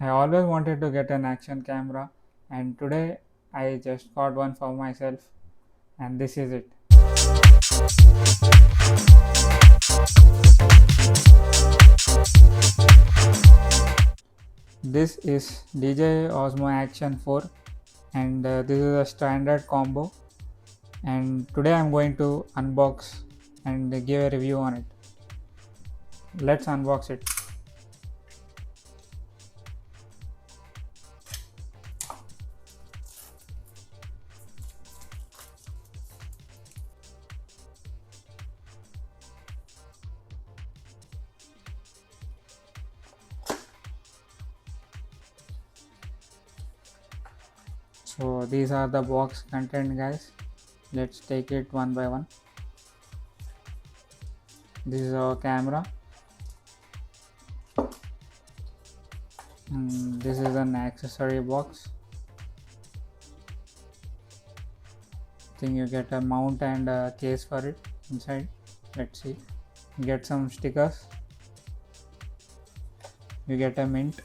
I always wanted to get an action camera, and today I just got one for myself, and this is it. This is DJI Osmo Action 4, and this is a standard combo. And today I'm going to unbox and give a review on it. Let's unbox it. So these are the box content, guys. Let's take it one by one. This is our camera, and this is an accessory box. I think you get a mount and a case for it inside. Let's see. Get some stickers. You get a mint,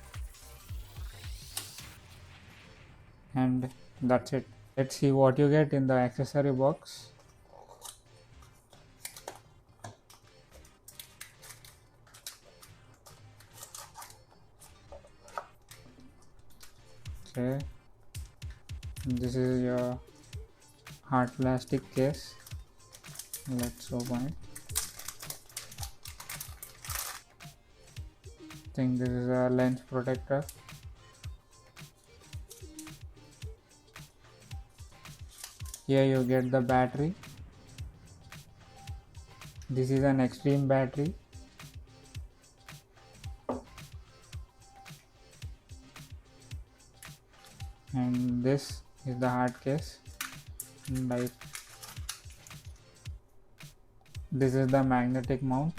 and that's it. Let's see what you get in the accessory box. Okay, this is your hard plastic case. Let's open it. I think this is a lens protector. Here you get the battery. This is an extreme battery. And this is the hard case. Like, this is the magnetic mount.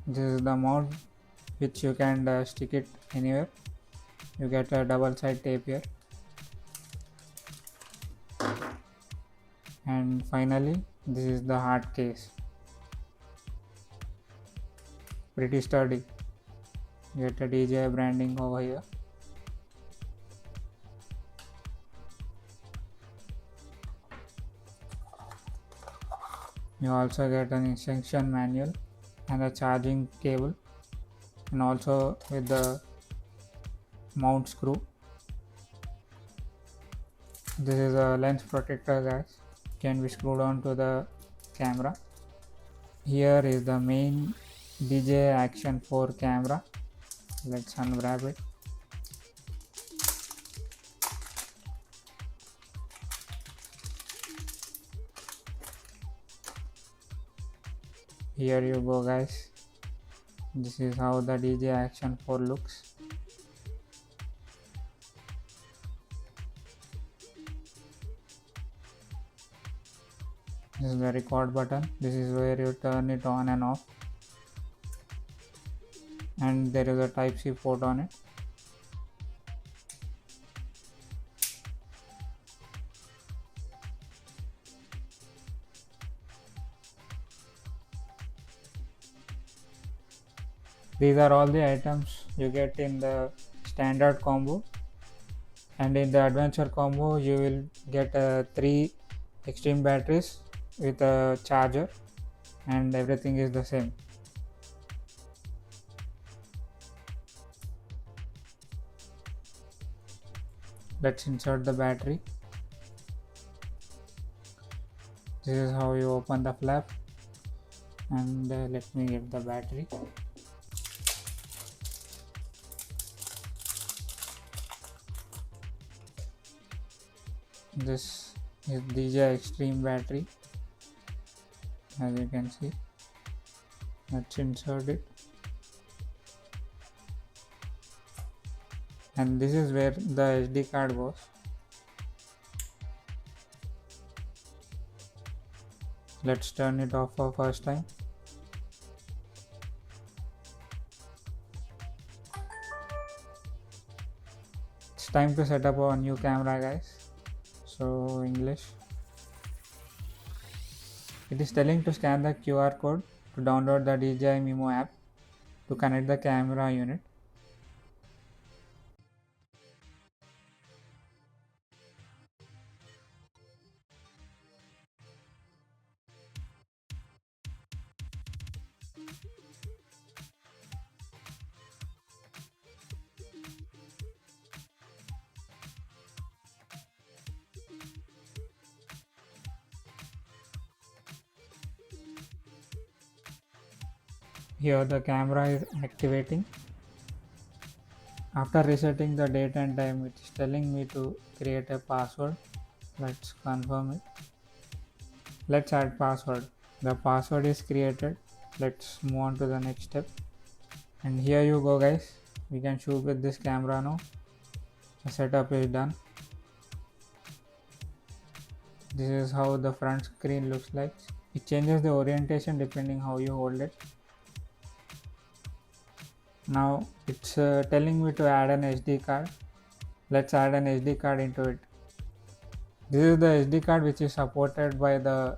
This is the mount which you can stick it anywhere. You get a double side tape here. And finally, this is the hard case. Pretty sturdy. You get a DJI branding over here. You also get an instruction manual and a charging cable, and also with the mount screw. This is a lens protector, guys. Can be screwed on to the camera. Here is the main DJI Action 4 camera. Let's unwrap it. Here you go, guys. This is how the DJI Action 4 looks. This is the record button. This is where you turn it on and off. And there is a Type-C port on it. These are all the items you get in the standard combo, and in the adventure combo you will get 3 extreme batteries with a charger, and everything is the same. Let's insert the battery. This is how you open the flap, and let me get the battery. This is DJI Extreme battery, as you can see. Let's insert it, and this is where the SD card goes. Let's turn it off for first time. It's time to set up our new camera, guys. So English. It is telling to scan the QR code to download the DJI Mimo app to connect the camera unit. Here the camera is activating. After resetting the date and time, it is telling me to create a password. Let's confirm it. Let's add password. The password is created. Let's move on to the next step. And here you go guys. We can shoot with this camera now. The setup is done. This is how the front screen looks like. It changes the orientation depending how you hold it. Now it's telling me to add an SD card. Let's add an SD card into it. This is the SD card which is supported by the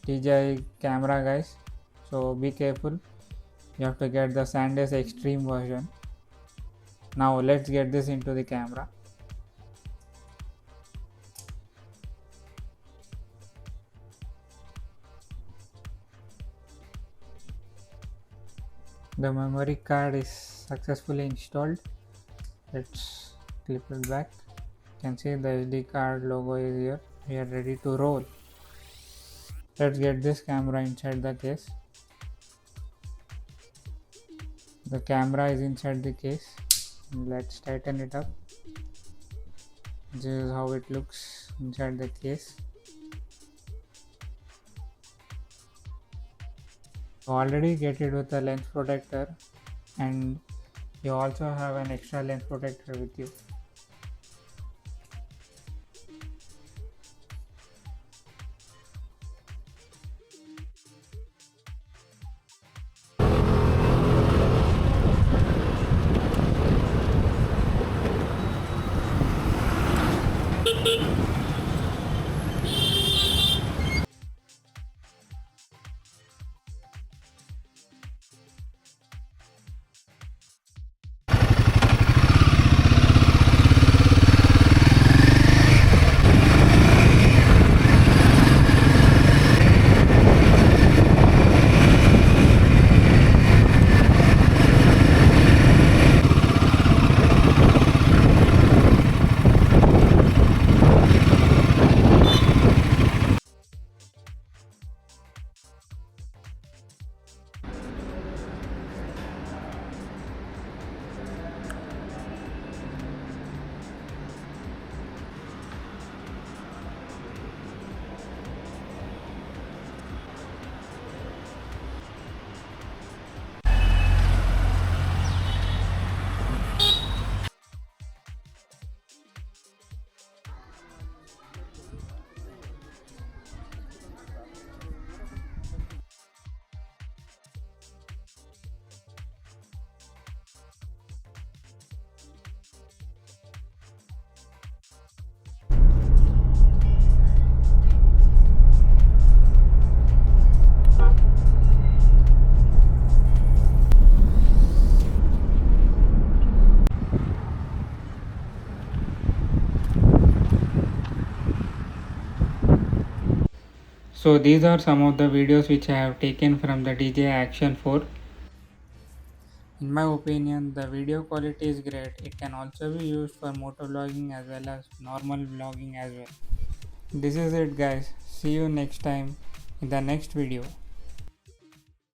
DJI camera guys, so be careful. You have to get the SanDisk Extreme version. Now let's get this into the camera. The memory card is successfully installed. Let's clip it back. You can see the SD card logo is here. We are ready to roll. Let's get this camera inside the case. The camera is inside the case. Let's tighten it up. This is how it looks inside the case. You already get it with a lens protector, and you also have an extra lens protector with you. So these are some of the videos which I have taken from the DJI Action 4. In my opinion, the video quality is great. It can also be used for motovlogging as well as normal vlogging as well. This is it guys. See you next time in the next video.